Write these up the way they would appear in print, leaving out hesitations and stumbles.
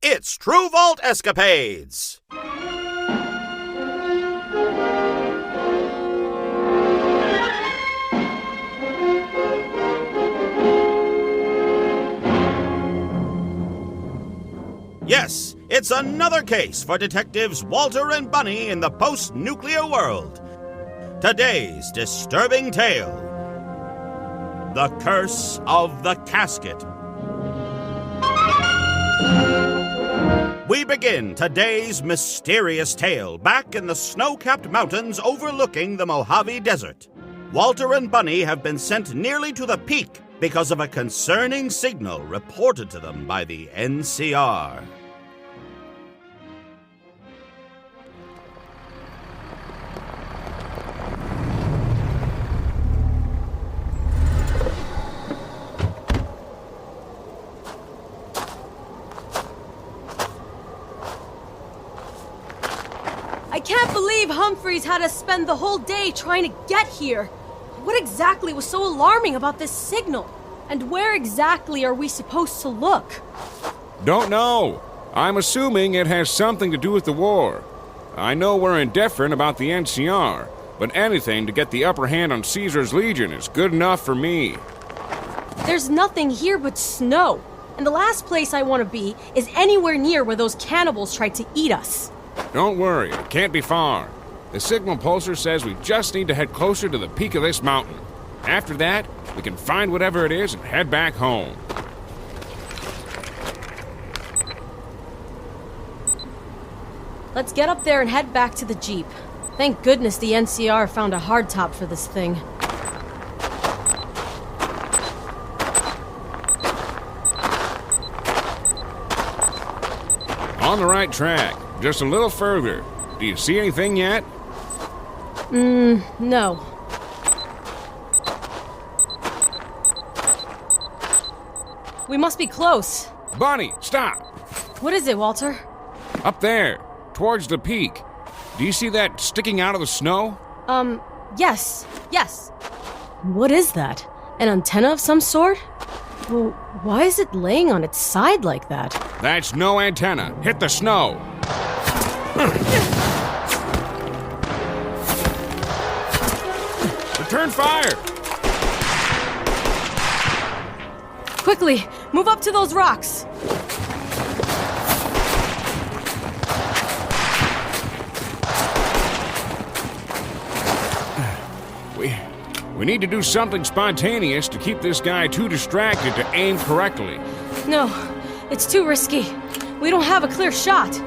It's True Vault Escapades! Yes, it's another case for detectives Walter and Bunny in the post-nuclear world. Today's disturbing tale: The Curse of the Casket. We begin today's mysterious tale back in the snow-capped mountains overlooking the Mojave Desert. Walter and Bunny have been sent nearly to the peak because of a concerning signal reported to them by the NCR. I can't believe Humphreys had us spend the whole day trying to get here. What exactly was so alarming about this signal? And where exactly are we supposed to look? Don't know. I'm assuming it has something to do with the war. I know we're indifferent about the NCR, but anything to get the upper hand on Caesar's Legion is good enough for me. There's nothing here but snow. And the last place I want to be is anywhere near where those cannibals tried to eat us. Don't worry, it can't be far. The signal pulsar says we just need to head closer to the peak of this mountain. After that, we can find whatever it is and head back home. Let's get up there and head back to the Jeep. Thank goodness the NCR found a hardtop for this thing. On the right track, just a little further. Do you see anything yet? No. We must be close. Bunny, stop! What is it, Walter? Up there, towards the peak. Do you see that sticking out of the snow? Yes. What is that? An antenna of some sort? Well, why is it laying on its side like that? That's no antenna. Hit the snow. Return fire! Quickly, move up to those rocks. We need to do something spontaneous to keep this guy too distracted to aim correctly. No, it's too risky. We don't have a clear shot.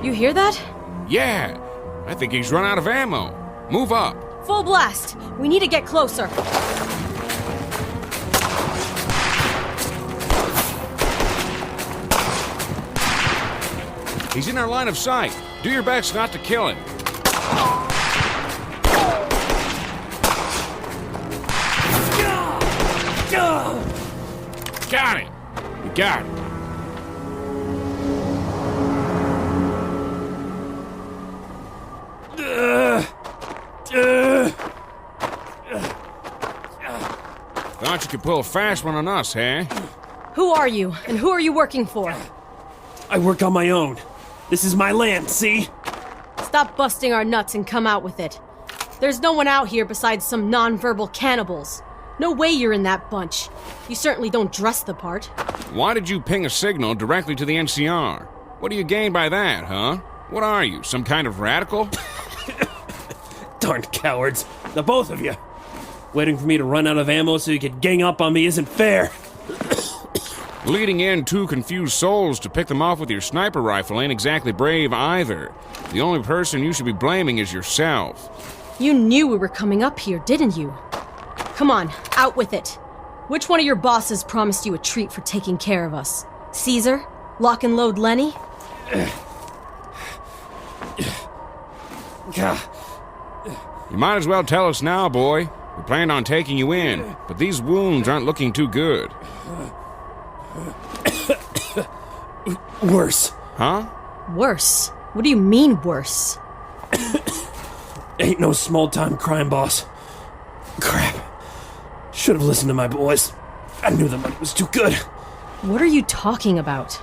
You hear that? Yeah, I think he's run out of ammo. Move up. Full blast. We need to get closer. He's in our line of sight. Do your best not to kill him. Got it. We got it. Thought you could pull a fast one on us, eh? Who are you, and who are you working for? I work on my own. This is my land, see? Stop busting our nuts and come out with it. There's no one out here besides some non-verbal cannibals. No way you're in that bunch. You certainly don't dress the part. Why did you ping a signal directly to the NCR? What do you gain by that, huh? What are you, some kind of radical? Darn cowards. The both of you. Waiting for me to run out of ammo so you could gang up on me isn't fair. Leading in two confused souls to pick them off with your sniper rifle ain't exactly brave either. The only person you should be blaming is yourself. You knew we were coming up here, didn't you? Come on, out with it. Which one of your bosses promised you a treat for taking care of us? Caesar? Lock and load Lenny? You might as well tell us now, boy. We planned on taking you in, but these wounds aren't looking too good. Worse. Huh? Worse? What do you mean, worse? Ain't no small-time crime boss. Crap. Should have listened to my boys. I knew the money was too good. What are you talking about?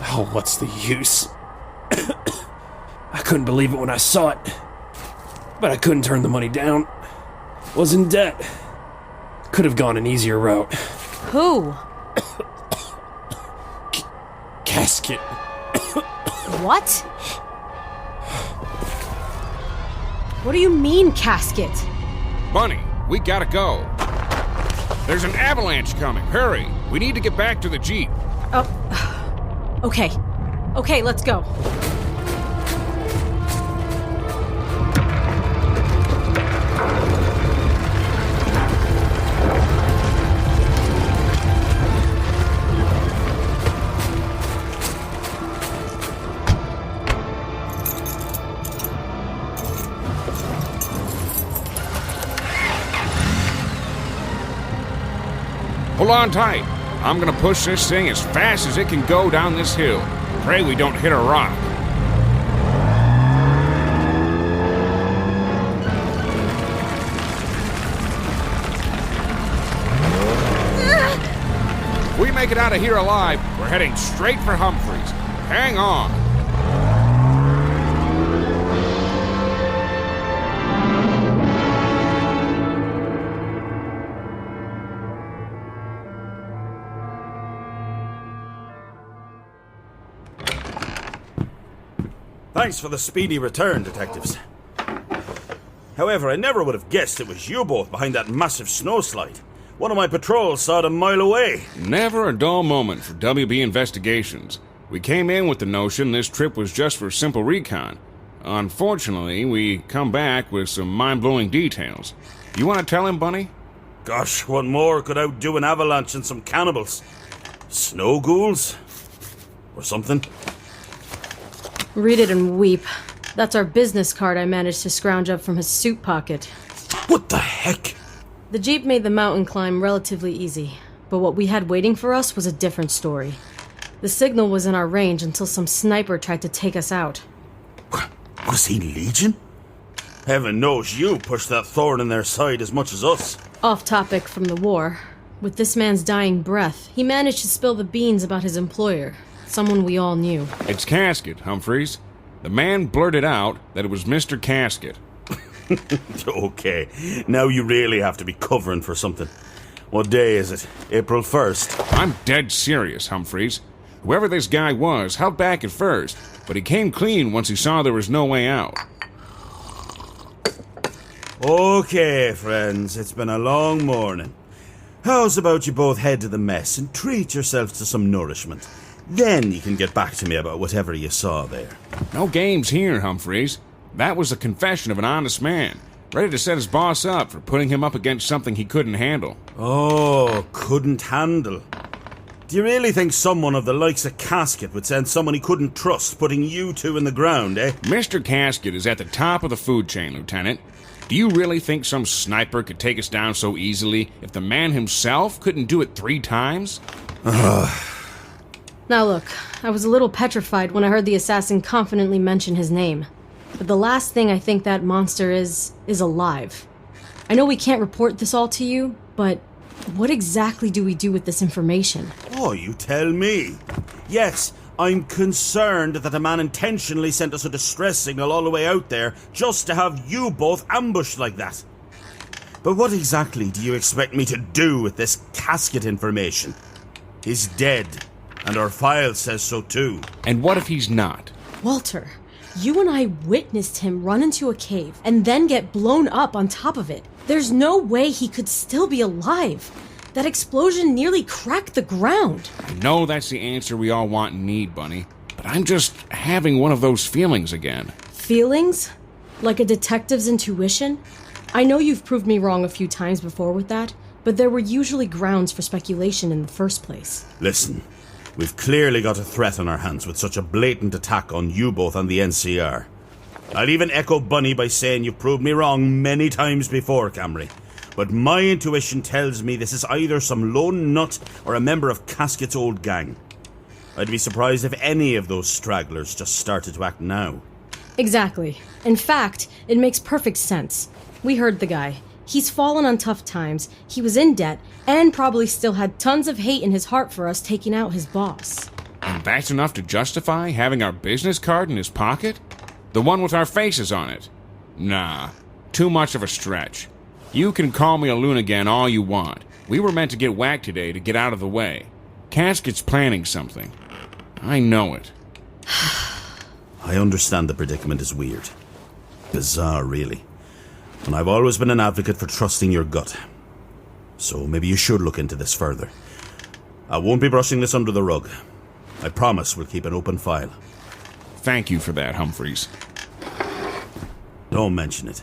Oh, what's the use? I couldn't believe it when I saw it. But I couldn't turn the money down. Was in debt. Could have gone an easier route. Who? Casket. What? What do you mean, Casket? Bunny, we gotta go. There's an avalanche coming. Hurry. We need to get back to the Jeep. Oh. Okay. Okay, let's go. Hold on tight. I'm gonna push this thing as fast as it can go down this hill. Pray we don't hit a rock. If we make it out of here alive, we're heading straight for Humphreys. Hang on. Thanks for the speedy return, detectives. However, I never would have guessed it was you both behind that massive snowslide. One of my patrols saw it a mile away. Never a dull moment for WB investigations. We came in with the notion this trip was just for simple recon. Unfortunately, we come back with some mind-blowing details. You want to tell him, Bunny? Gosh, what more could outdo an avalanche and some cannibals? Snow ghouls? Or something? Read it and weep. That's our business card I managed to scrounge up from his suit pocket. What the heck? The Jeep made the mountain climb relatively easy, but what we had waiting for us was a different story. The signal was in our range until some sniper tried to take us out. Was he Legion? Heaven knows you pushed that thorn in their side as much as us. Off topic from the war. With this man's dying breath, he managed to spill the beans about his employer. Someone we all knew. It's Casket, Humphreys. The man blurted out that it was Mr. Casket. Okay, now you really have to be covering for something. What day is it? April 1st? I'm dead serious, Humphreys. Whoever this guy was held back at first, but he came clean once he saw there was no way out. Okay, friends, it's been a long morning. How's about you both head to the mess and treat yourselves to some nourishment? Then you can get back to me about whatever you saw there. No games here, Humphreys. That was a confession of an honest man, ready to set his boss up for putting him up against something he couldn't handle. Oh, couldn't handle. Do you really think someone of the likes of Casket would send someone he couldn't trust putting you two in the ground, eh? Mr. Casket is at the top of the food chain, Lieutenant. Do you really think some sniper could take us down so easily if the man himself couldn't do it 3 times? Now look, I was a little petrified when I heard the assassin confidently mention his name. But the last thing I think that monster is alive. I know we can't report this all to you, but what exactly do we do with this information? Oh, you tell me. Yes, I'm concerned that a man intentionally sent us a distress signal all the way out there just to have you both ambushed like that. But what exactly do you expect me to do with this Casket information? He's dead, and our file says so too. And what if he's not? Walter, you and I witnessed him run into a cave and then get blown up on top of it. There's no way he could still be alive. That explosion nearly cracked the ground. I know that's the answer we all want and need, Bunny, but I'm just having one of those feelings again. Feelings? Like a detective's intuition? I know you've proved me wrong a few times before with that, but there were usually grounds for speculation in the first place. Listen, we've clearly got a threat on our hands with such a blatant attack on you both and the NCR. I'll even echo Bunny by saying you've proved me wrong many times before, Camry. But my intuition tells me this is either some lone nut or a member of Casket's old gang. I'd be surprised if any of those stragglers just started to act now. Exactly. In fact, it makes perfect sense. We heard the guy. He's fallen on tough times, he was in debt, and probably still had tons of hate in his heart for us taking out his boss. And that's enough to justify having our business card in his pocket? The one with our faces on it? Nah, too much of a stretch. You can call me a loonigan all you want. We were meant to get whacked today to get out of the way. Casket's planning something. I know it. I understand the predicament is weird. Bizarre, really. And I've always been an advocate for trusting your gut. So maybe you should look into this further. I won't be brushing this under the rug. I promise we'll keep an open file. Thank you for that, Humphreys. Don't mention it.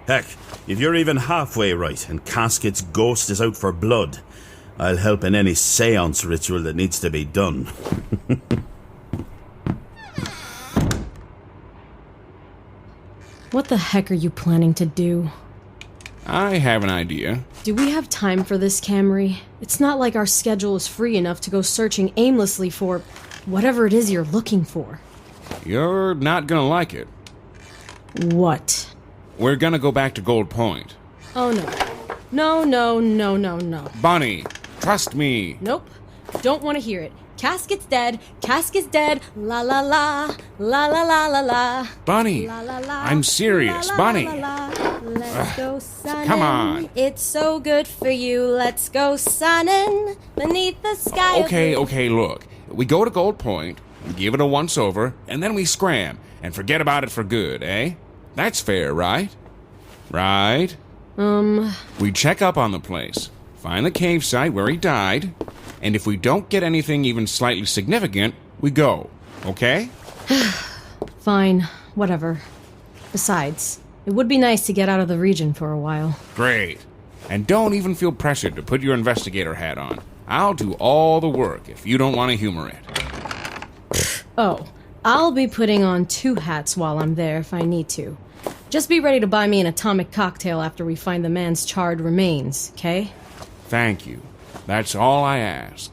Heck, if you're even halfway right and Casket's ghost is out for blood, I'll help in any seance ritual that needs to be done. What the heck are you planning to do? I have an idea. Do we have time for this, Camry? It's not like our schedule is free enough to go searching aimlessly for whatever it is you're looking for. You're not gonna like it. What? We're gonna go back to Gold Point. Oh no. No. Bunny, trust me. Nope. Don't want to hear it. Casket's dead. Casket's dead. La la la. La la la la la. Bunny, La la la. I'm serious. La, la, Bunny. La, la, la. Let's go sunning. Come on. It's so good for you. Let's go sunning beneath the sky. Okay, look. We go to Gold Point, give it a once-over, and then we scram and forget about it for good, eh? That's fair, right? Right? We check up on the place, find the cave site where he died, and if we don't get anything even slightly significant, we go, okay? Fine. Whatever. Besides, it would be nice to get out of the region for a while. Great. And don't even feel pressured to put your investigator hat on. I'll do all the work if you don't want to humor it. Oh, I'll be putting on 2 hats while I'm there if I need to. Just be ready to buy me an atomic cocktail after we find the man's charred remains, okay? Thank you. That's all I ask.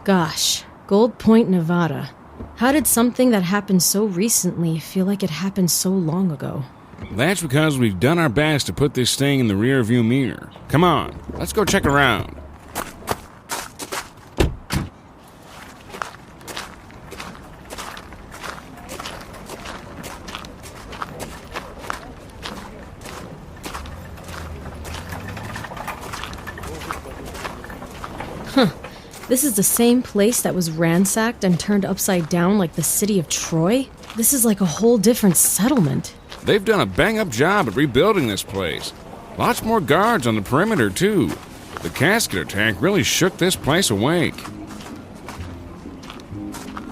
Gosh, Gold Point, Nevada. How did something that happened so recently feel like it happened so long ago? That's because we've done our best to put this thing in the rearview mirror. Come on, let's go check around. This is the same place that was ransacked and turned upside down like the city of Troy? This is like a whole different settlement. They've done a bang-up job at rebuilding this place. Lots more guards on the perimeter, too. The Casket attack really shook this place awake.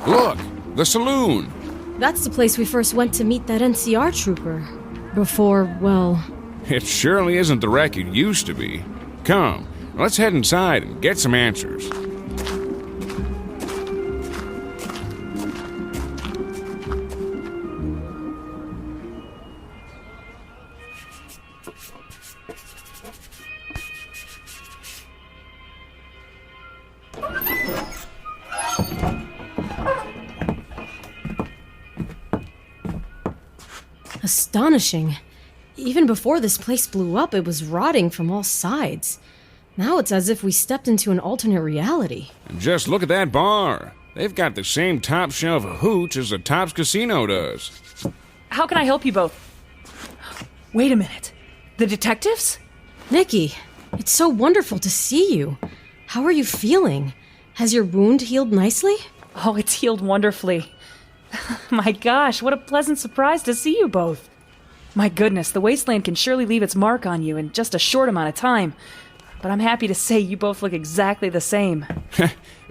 Look, the saloon. That's the place we first went to meet that NCR trooper. Before, well... It surely isn't the wreck it used to be. Come, let's head inside and get some answers. Astonishing. Even before this place blew up, it was rotting from all sides. Now it's as if we stepped into an alternate reality. And just look at that bar. They've got the same top shelf of hooch as the Tops Casino does. How can I help you both? Wait a minute. The detectives? Nikki, it's so wonderful to see you. How are you feeling? Has your wound healed nicely? Oh, it's healed wonderfully. My gosh, what a pleasant surprise to see you both. My goodness, the wasteland can surely leave its mark on you in just a short amount of time. But I'm happy to say you both look exactly the same.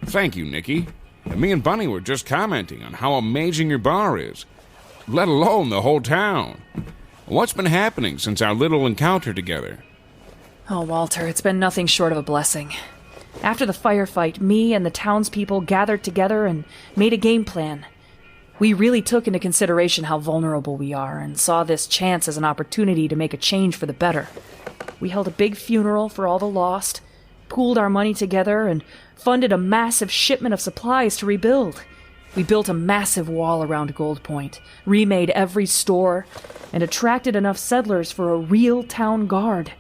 Thank you, Nikki. Me and Bunny were just commenting on how amazing your bar is. Let alone the whole town. What's been happening since our little encounter together? Oh, Walter, it's been nothing short of a blessing. After the firefight, me and the townspeople gathered together and made a game plan. We really took into consideration how vulnerable we are and saw this chance as an opportunity to make a change for the better. We held a big funeral for all the lost, pooled our money together, and funded a massive shipment of supplies to rebuild. We built a massive wall around Gold Point, remade every store, and attracted enough settlers for a real town guard.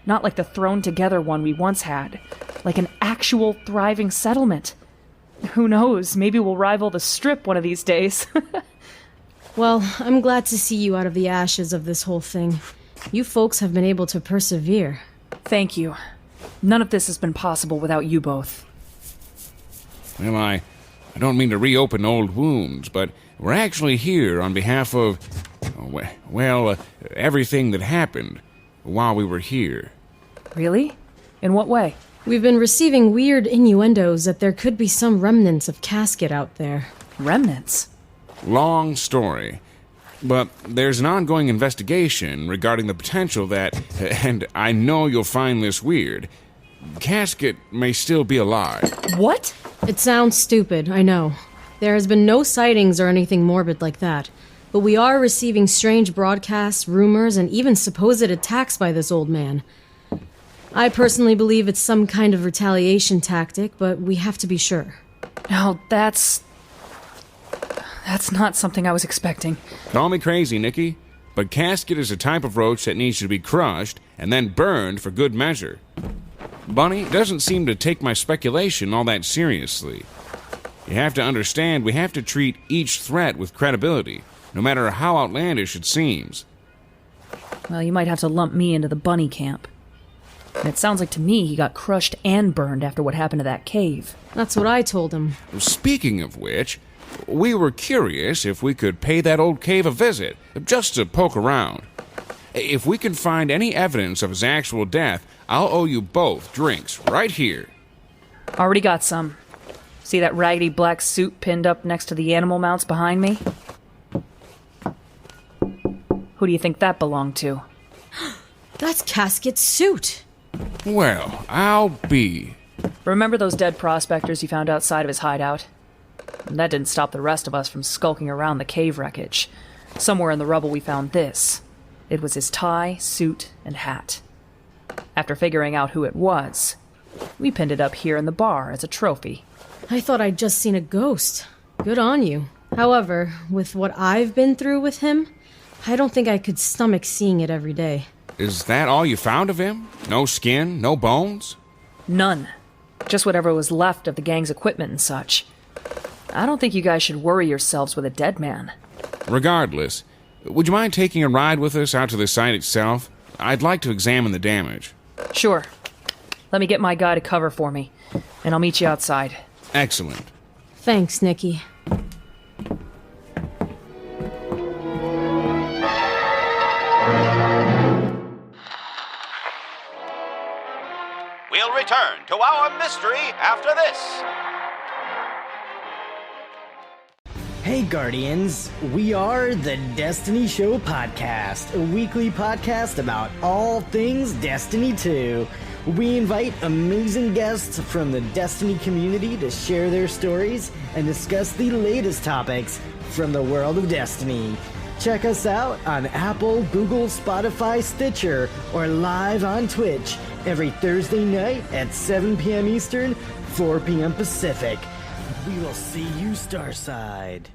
Not like the thrown-together one we once had, like an actual thriving settlement. Who knows, maybe we'll rival the Strip one of these days. Well, I'm glad to see you out of the ashes of this whole thing. You folks have been able to persevere. Thank you. None of this has been possible without you both. Well, I don't mean to reopen old wounds, but we're actually here on behalf of, everything that happened while we were here. Really? In what way? We've been receiving weird innuendos that there could be some remnants of Casket out there. Remnants? Long story. But there's an ongoing investigation regarding the potential that, and I know you'll find this weird, Casket may still be alive. What? It sounds stupid, I know. There has been no sightings or anything morbid like that. But we are receiving strange broadcasts, rumors, and even supposed attacks by this old man. I personally believe it's some kind of retaliation tactic, but we have to be sure. No, that's not something I was expecting. Call me crazy, Nikki, but Casket is a type of roach that needs to be crushed and then burned for good measure. Bunny doesn't seem to take my speculation all that seriously. You have to understand, we have to treat each threat with credibility, no matter how outlandish it seems. Well, you might have to lump me into the bunny camp. And it sounds like to me he got crushed and burned after what happened to that cave. That's what I told him. Speaking of which, we were curious if we could pay that old cave a visit, just to poke around. If we can find any evidence of his actual death, I'll owe you both drinks right here. Already got some. See that raggedy black suit pinned up next to the animal mounts behind me? Who do you think that belonged to? That's Casket's suit. Well, I'll be. Remember those dead prospectors you found outside of his hideout? And that didn't stop the rest of us from skulking around the cave wreckage. Somewhere in the rubble we found this. It was his tie, suit, and hat. After figuring out who it was, we pinned it up here in the bar as a trophy. I thought I'd just seen a ghost. Good on you. However, with what I've been through with him, I don't think I could stomach seeing it every day. Is that all you found of him? No skin, no bones? None. Just whatever was left of the gang's equipment and such. I don't think you guys should worry yourselves with a dead man. Regardless, would you mind taking a ride with us out to the site itself? I'd like to examine the damage. Sure. Let me get my guy to cover for me, and I'll meet you outside. Excellent. Thanks, Nikki. We'll return to our mystery after this. Hey Guardians, we are the Destiny Show Podcast, a weekly podcast about all things Destiny 2. We invite amazing guests from the Destiny community to share their stories and discuss the latest topics from the world of Destiny. Check us out on Apple, Google, Spotify, Stitcher, or live on Twitch every Thursday night at 7 p.m. Eastern, 4 p.m. Pacific. We will see you Starside.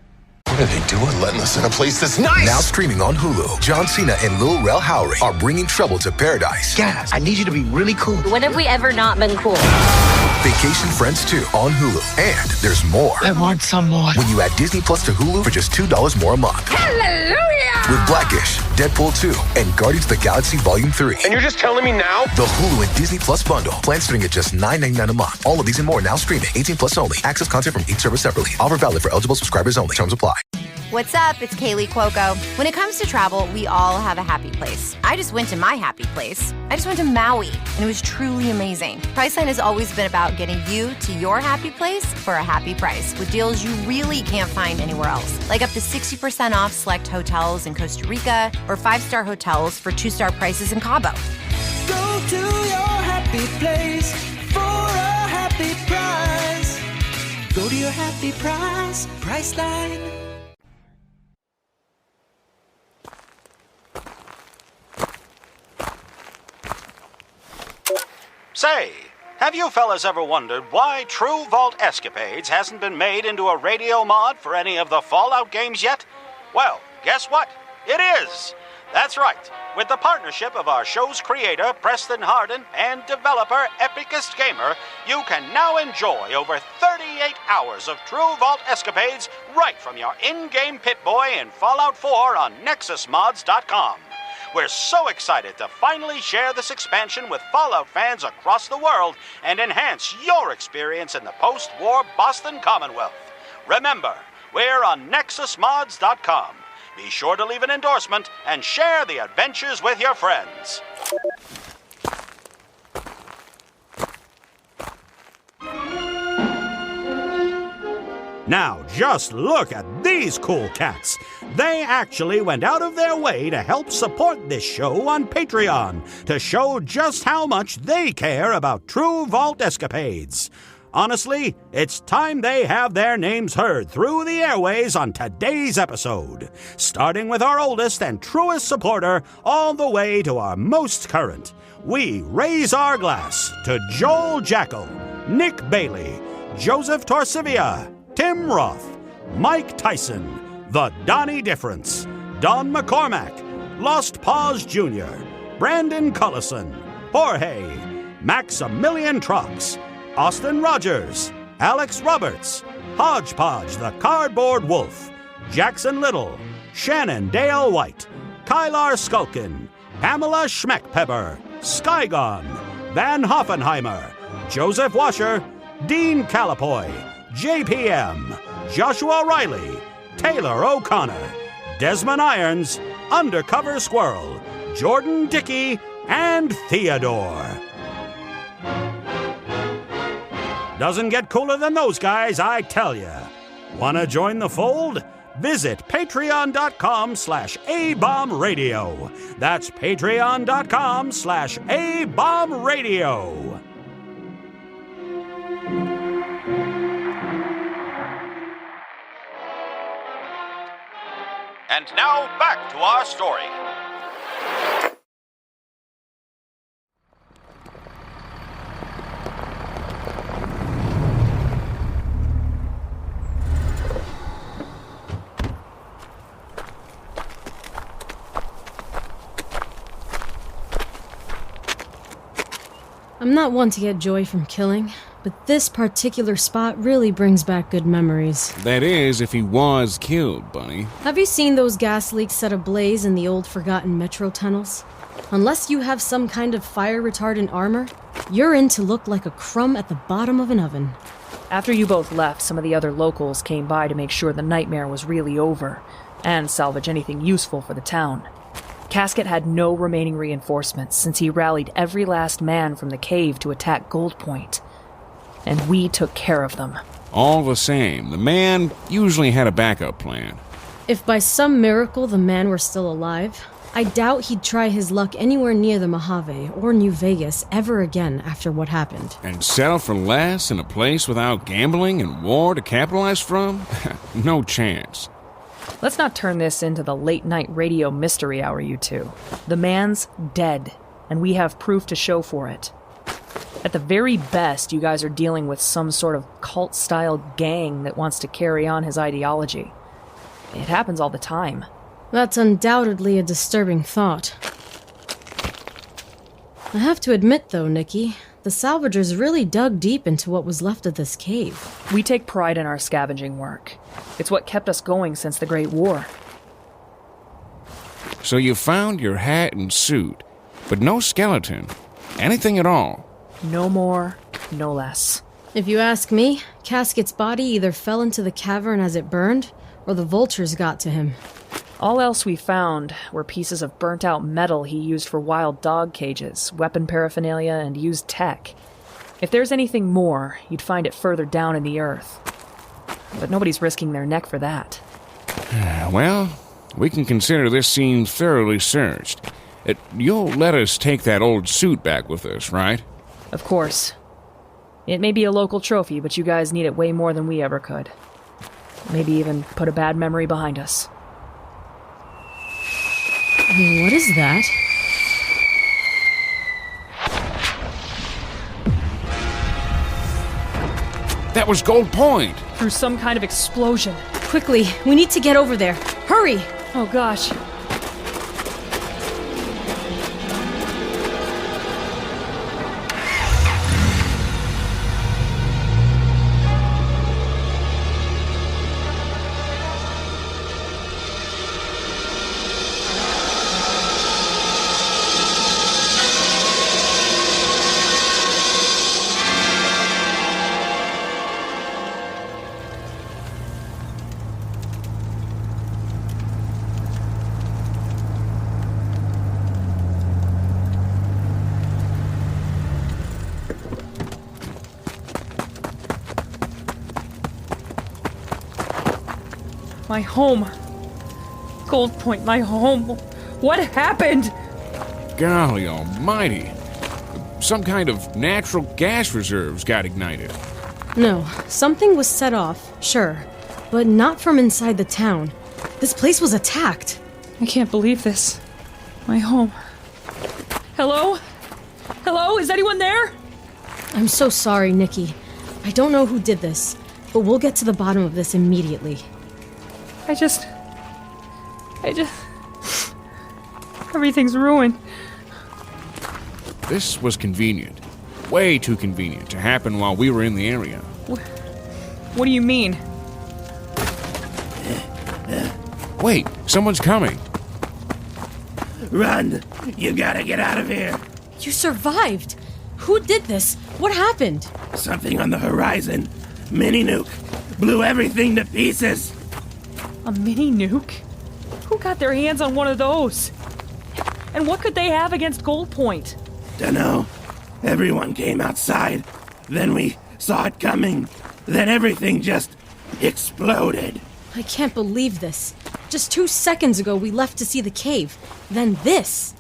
What are they doing letting us in a place this nice? Now streaming on Hulu, John Cena and Lil Rel Howery are bringing trouble to paradise. Guys, I need you to be really cool. When have we ever not been cool? Vacation Friends 2 on Hulu. And there's more. I want some more. When you add Disney Plus to Hulu for just $2 more a month. Hallelujah! With Blackish, Deadpool 2, and Guardians of the Galaxy Volume 3. And you're just telling me now? The Hulu and Disney Plus bundle. Plans starting at just $9.99 a month. All of these and more now streaming. 18 plus only. Access content from each service separately. Offer valid for eligible subscribers only. Terms apply. What's up? It's Kaylee Cuoco. When it comes to travel, we all have a happy place. I just went to my happy place. I just went to Maui, and it was truly amazing. Priceline has always been about getting you to your happy place for a happy price with deals you really can't find anywhere else. Like up to 60% off select hotels in Costa Rica or 5-star hotels for 2-star prices in Cabo. Go to your happy place for a happy price. Go to your happy price, Priceline. Say, have you fellas ever wondered why True Vault Escapades hasn't been made into a radio mod for any of the Fallout games yet? Well, guess what? It is! That's right. With the partnership of our show's creator, Preston Harden, and developer, Epicest Gamer, you can now enjoy over 38 hours of True Vault Escapades right from your in-game Pit-Boy in Fallout 4 on NexusMods.com. We're so excited to finally share this expansion with Fallout fans across the world and enhance your experience in the post-war Boston Commonwealth. Remember, we're on NexusMods.com. Be sure to leave an endorsement and share the adventures with your friends. Now, just look at these cool cats. They actually went out of their way to help support this show on Patreon to show just how much they care about True Vault Escapades. Honestly, it's time they have their names heard through the airways on today's episode, starting with our oldest and truest supporter all the way to our most current. We raise our glass to Joel Jackal, Nick Bailey, Joseph Torsivia, Tim Roth, Mike Tyson, The Donnie Difference, Don McCormack, Lost Paws Jr., Brandon Cullison, Jorge, Maximilian Trucks, Austin Rogers, Alex Roberts, Hodgepodge the Cardboard Wolf, Jackson Little, Shannon Dale White, Kylar Skulkin, Pamela Schmeckpepper, Skygon, Van Hoffenheimer, Joseph Washer, Dean Calipoy, JPM, Joshua Riley, Taylor O'Connor, Desmond Irons, Undercover Squirrel, Jordan Dickey, and Theodore. Doesn't get cooler than those guys, I tell ya. Wanna join the fold? Visit patreon.com/ABombRadio. That's patreon.com/ABombRadio. And now back to our story. I'm not one to get joy from killing, but this particular spot really brings back good memories. That is, if he was killed, Bunny. Have you seen those gas leaks set ablaze in the old forgotten metro tunnels? Unless you have some kind of fire-retardant armor, you're in to look like a crumb at the bottom of an oven. After you both left, some of the other locals came by to make sure the nightmare was really over, and salvage anything useful for the town. Casket had no remaining reinforcements since he rallied every last man from the cave to attack Gold Point. And we took care of them. All the same, the man usually had a backup plan. If by some miracle the man were still alive, I doubt he'd try his luck anywhere near the Mojave or New Vegas ever again after what happened. And settle for less in a place without gambling and war to capitalize from? No chance. Let's not turn this into the late-night radio mystery hour, you two. The man's dead, and we have proof to show for it. At the very best, you guys are dealing with some sort of cult-style gang that wants to carry on his ideology. It happens all the time. That's undoubtedly a disturbing thought. I have to admit, though, Nikki, the salvagers really dug deep into what was left of this cave. We take pride in our scavenging work. It's what kept us going since the Great War. So you found your hat and suit, but no skeleton. Anything at all. No more, no less. If you ask me, Casket's body either fell into the cavern as it burned, or the vultures got to him. All else we found were pieces of burnt-out metal he used for wild dog cages, weapon paraphernalia, and used tech. If there's anything more, you'd find it further down in the earth. But nobody's risking their neck for that. Well, we can consider this scene thoroughly searched. You'll let us take that old suit back with us, right? Of course. It may be a local trophy, but you guys need it way more than we ever could. Maybe even put a bad memory behind us. What is that? That was Gold Point! Through some kind of explosion. Quickly, we need to get over there. Hurry! Oh gosh. My home. Gold Point, my home. What happened? Golly almighty. Some kind of natural gas reserves got ignited. No, something was set off, sure, but not from inside the town. This place was attacked. I can't believe this. My home. Hello? Hello? Is anyone there? I'm so sorry, Nikki. I don't know who did this, but we'll get to the bottom of this immediately. Everything's ruined. This was convenient. Way too convenient to happen while we were in the area. What do you mean? Wait, someone's coming. Run! You gotta get out of here! You survived! Who did this? What happened? Something on the horizon. Mini nuke. Blew everything to pieces. A mini nuke? Who got their hands on one of those? And what could they have against Gold Point? Dunno. Everyone came outside. Then we saw it coming. Then everything just exploded. I can't believe this. Just 2 seconds ago we left to see the cave. Then this.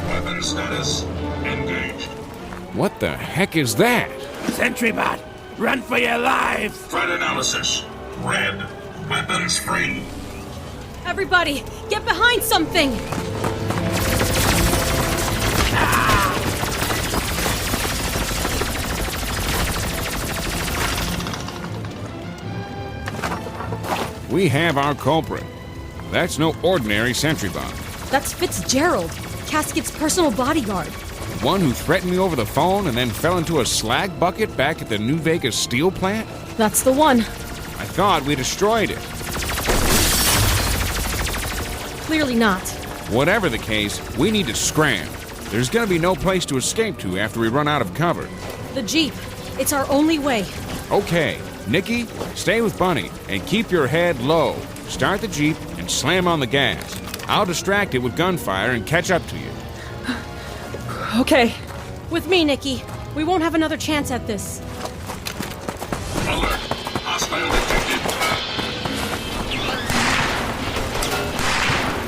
Weapon status engaged. What the heck is that? Sentrybot, run for your lives! Threat analysis. Red. Weapons free. Everybody, get behind something! We have our culprit. That's no ordinary sentry bot. That's Fitzgerald, Casket's personal bodyguard. The one who threatened me over the phone and then fell into a slag bucket back at the New Vegas steel plant? That's the one. I thought we destroyed it. Clearly not. Whatever the case, we need to scram. There's gonna be no place to escape to after we run out of cover. The Jeep. It's our only way. Okay, Nikki, stay with Bunny and keep your head low. Start the Jeep and slam on the gas. I'll distract it with gunfire and catch up to you. Okay. With me, Nikki. We won't have another chance at this. Alert. Hostile detected.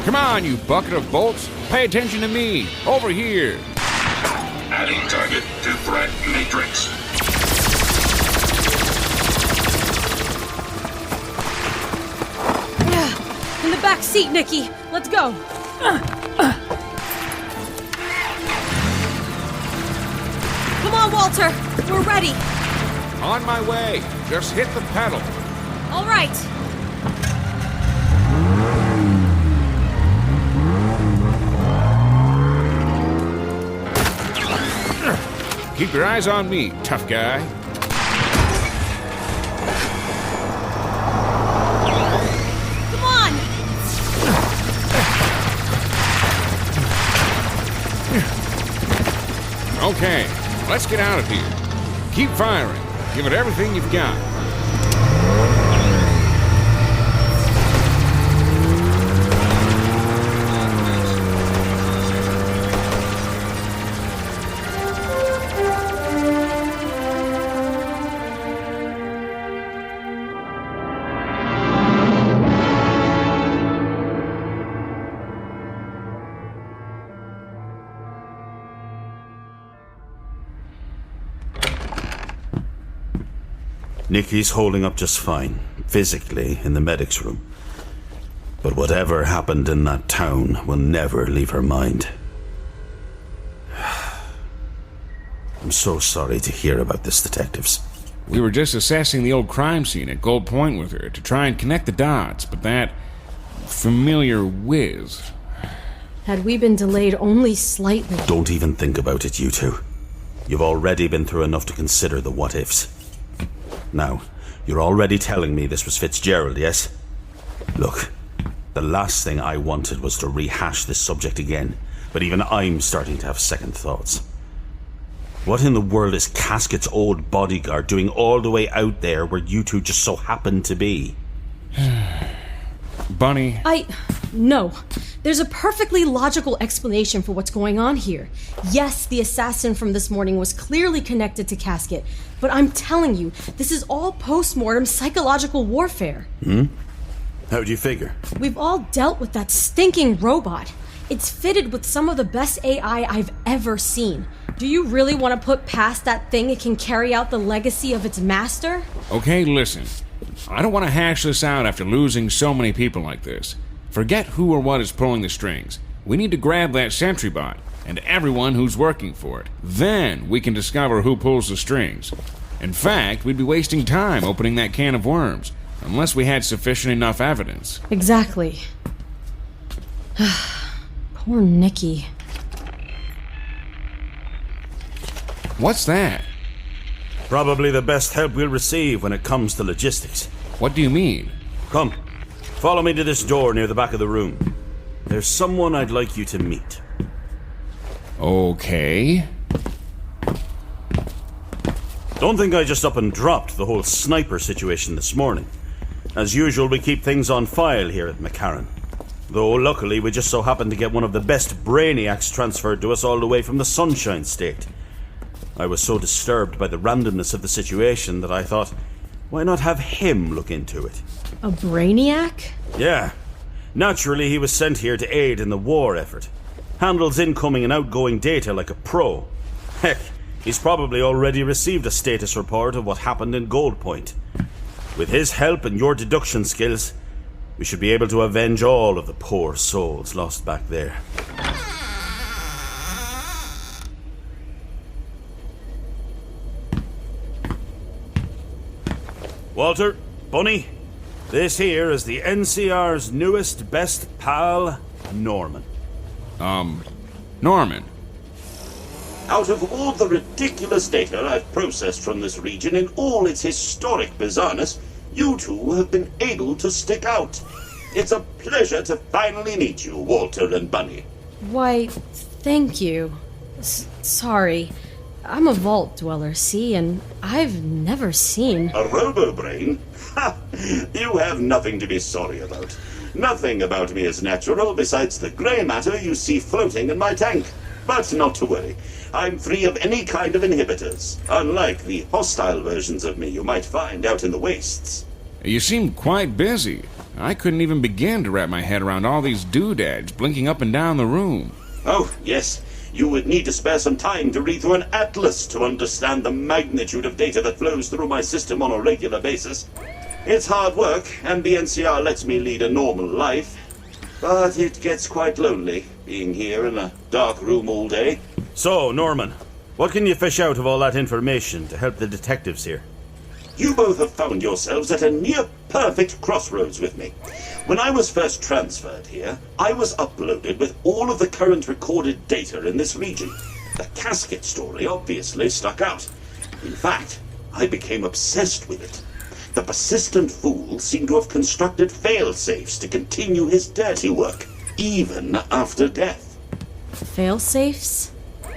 Come on, you bucket of bolts. Pay attention to me. Over here. Adding target to threat matrix. In the back seat, Nikki. Let's go. Come on, Walter. We're ready. On my way. Just hit the pedal. All right. Keep your eyes on me, tough guy. Come on. Okay, let's get out of here. Keep firing. Give it everything you've got. Nikki's holding up just fine, physically, in the medic's room. But whatever happened in that town will never leave her mind. I'm so sorry to hear about this, detectives. We were just assessing the old crime scene at Gold Point with her to try and connect the dots, but that familiar whiz. Had we been delayed only slightly... Don't even think about it, you two. You've already been through enough to consider the what-ifs. Now, you're already telling me this was Fitzgerald, yes? Look, the last thing I wanted was to rehash this subject again, but even I'm starting to have second thoughts. What in the world is Casket's old bodyguard doing all the way out there where you two just so happen to be? Bunny... No. There's a perfectly logical explanation for what's going on here. Yes, the assassin from this morning was clearly connected to Casket, but I'm telling you, this is all post-mortem psychological warfare. How do you figure? We've all dealt with that stinking robot. It's fitted with some of the best AI I've ever seen. Do you really want to put past that thing it can carry out the legacy of its master? Okay, listen. I don't want to hash this out after losing so many people like this. Forget who or what is pulling the strings. We need to grab that sentry bot and everyone who's working for it. Then we can discover who pulls the strings. In fact, we'd be wasting time opening that can of worms, unless we had sufficient enough evidence. Exactly. Poor Nikki. What's that? Probably the best help we'll receive when it comes to logistics. What do you mean? Come, follow me to this door near the back of the room. There's someone I'd like you to meet. Okay. Don't think I just up and dropped the whole sniper situation this morning. As usual, we keep things on file here at McCarran. Though, luckily, we just so happened to get one of the best brainiacs transferred to us all the way from the Sunshine State. I was so disturbed by the randomness of the situation that I thought, why not have him look into it? A brainiac? Yeah. Naturally, he was sent here to aid in the war effort. Handles incoming and outgoing data like a pro. Heck, he's probably already received a status report of what happened in Gold Point. With his help and your deduction skills, we should be able to avenge all of the poor souls lost back there. Walter, Bunny, this here is the NCR's newest best pal, Norman. Norman. Out of all the ridiculous data I've processed from this region in all its historic bizarreness, you two have been able to stick out. It's a pleasure to finally meet you, Walter and Bunny. Why, thank you. Sorry. I'm a vault dweller, see, and I've never seen... A robo-brain? Ha! You have nothing to be sorry about. Nothing about me is natural besides the grey matter you see floating in my tank. But not to worry. I'm free of any kind of inhibitors, unlike the hostile versions of me you might find out in the wastes. You seem quite busy. I couldn't even begin to wrap my head around all these doodads blinking up and down the room. Oh, yes. You would need to spare some time to read through an atlas to understand the magnitude of data that flows through my system on a regular basis. It's hard work, and the NCR lets me lead a normal life. But it gets quite lonely, being here in a dark room all day. So, Norman, what can you fish out of all that information to help the detectives here? You both have found yourselves at a near-perfect crossroads with me. When I was first transferred here, I was uploaded with all of the current recorded data in this region. The Casket story obviously stuck out. In fact, I became obsessed with it. The persistent fool seemed to have constructed fail-safes to continue his dirty work, even after death. Fail-safes?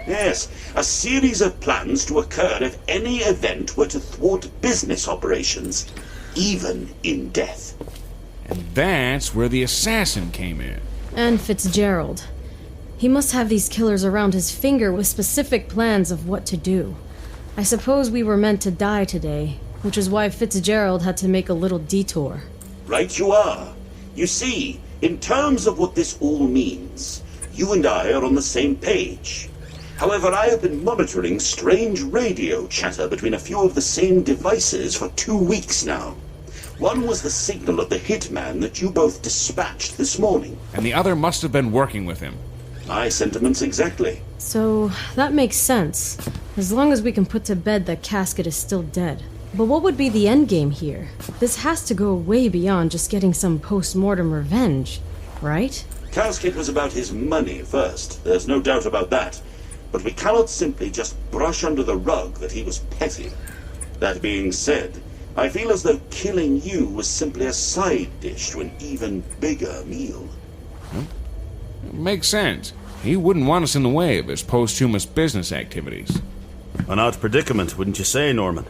Yes, a series of plans to occur if any event were to thwart business operations, even in death. And that's where the assassin came in. And Fitzgerald. He must have these killers around his finger with specific plans of what to do. I suppose we were meant to die today, which is why Fitzgerald had to make a little detour. Right you are. You see, in terms of what this all means, you and I are on the same page. However, I have been monitoring strange radio chatter between a few of the same devices for 2 weeks now. One was the signal of the hitman that you both dispatched this morning. And the other must have been working with him. My sentiments exactly. So, that makes sense. As long as we can put to bed that Casket is still dead. But what would be the endgame here? This has to go way beyond just getting some post-mortem revenge, right? Casket was about his money first, there's no doubt about that. But we cannot simply just brush under the rug that he was petty. That being said, I feel as though killing you was simply a side dish to an even bigger meal. Makes sense. He wouldn't want us in the way of his posthumous business activities. An odd predicament, wouldn't you say, Norman?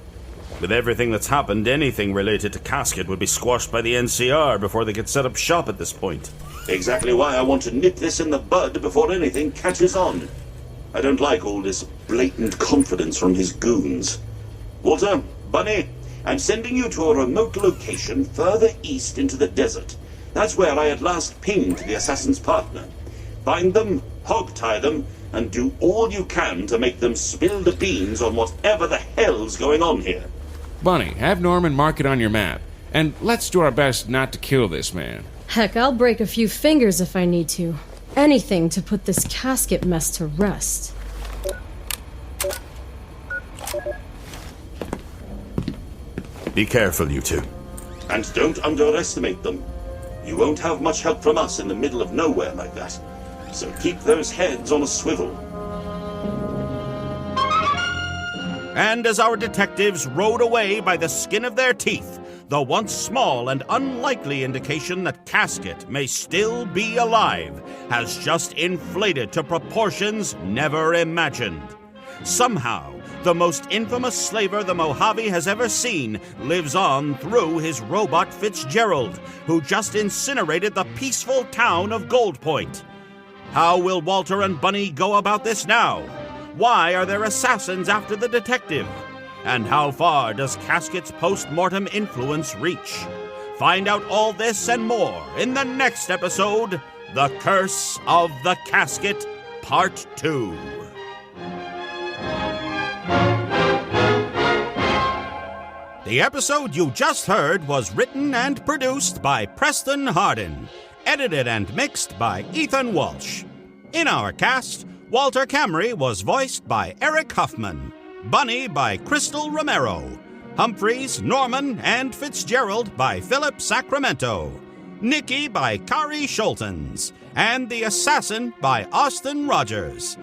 With everything that's happened, anything related to Casket would be squashed by the NCR before they could set up shop at this point. Exactly why I want to nip this in the bud before anything catches on. I don't like all this blatant confidence from his goons. Walter, Bunny, I'm sending you to a remote location further east into the desert. That's where I had last pinged the assassin's partner. Find them, hog-tie them, and do all you can to make them spill the beans on whatever the hell's going on here. Bunny, have Norman mark it on your map. And let's do our best not to kill this man. Heck, I'll break a few fingers if I need to. Anything to put this Casket mess to rest. Be careful, you two. And don't underestimate them. You won't have much help from us in the middle of nowhere like that. So keep those heads on a swivel. And as our detectives rode away by the skin of their teeth, the once small and unlikely indication that Casket may still be alive has just inflated to proportions never imagined. Somehow, the most infamous slaver the Mojave has ever seen lives on through his robot Fitzgerald, who just incinerated the peaceful town of Gold Point. How will Walter and Bunny go about this now? Why are there assassins after the detective? And how far does Casket's post-mortem influence reach? Find out all this and more in the next episode, The Curse of the Casket, Part 2. The episode you just heard was written and produced by Preston Hardin, edited and mixed by Ethan Walsh. In our cast, Walter Camry was voiced by Eric Huffman, Bunny by Crystal Romero, Humphreys, Norman, and Fitzgerald by Philip Sacramento, Nikki by Kari Scholtens, and The Assassin by Austin Rogers.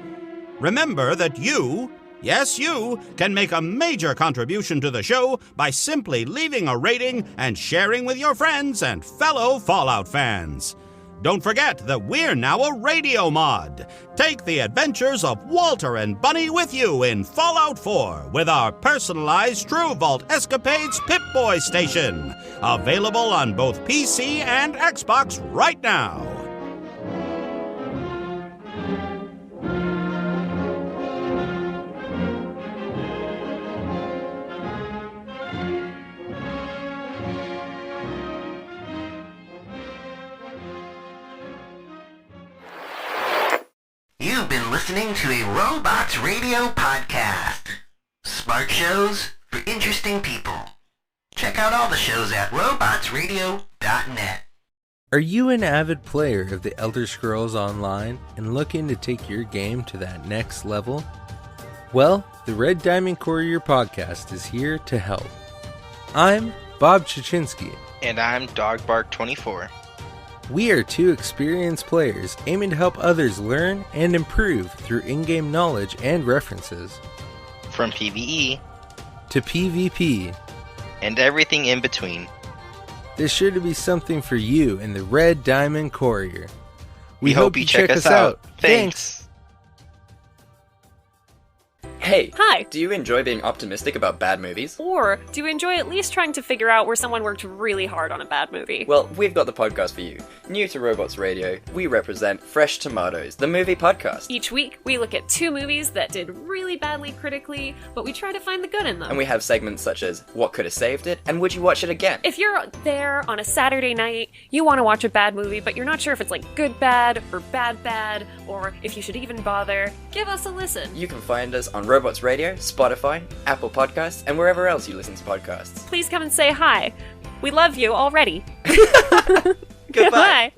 Remember that you, yes you, can make a major contribution to the show by simply leaving a rating and sharing with your friends and fellow Fallout fans. Don't forget that we're now a radio mod. Take the adventures of Walter and Bunny with you in Fallout 4 with our personalized True Vault Escapades Pip-Boy station. Available on both PC and Xbox right now. You've been listening to a Robots Radio podcast. Smart shows for interesting people. Check out all the shows at robotsradio.net. Are you an avid player of the Elder Scrolls Online and looking to take your game to that next level? Well, the Red Diamond Courier podcast is here to help. I'm Bob Chichinski. And I'm Dogbark24. We are two experienced players aiming to help others learn and improve through in-game knowledge and references. From PvE to PvP and everything in between. There's sure to be something for you in the Red Diamond Courier. We hope you check us out. Thanks. Hey! Hi! Do you enjoy being optimistic about bad movies? Or do you enjoy at least trying to figure out where someone worked really hard on a bad movie? Well, we've got the podcast for you. New to Robots Radio, we represent Fresh Tomatoes, the movie podcast. Each week, we look at 2 movies that did really badly critically, but we try to find the good in them. And we have segments such as What Could Have Saved It, and Would You Watch It Again? If you're there on a Saturday night, you want to watch a bad movie, but you're not sure if it's like good bad, or bad bad, or if you should even bother, give us a listen. You can find us on Robots Radio, Spotify, Apple Podcasts, and wherever else you listen to podcasts. Please come and say hi. We love you already. Goodbye.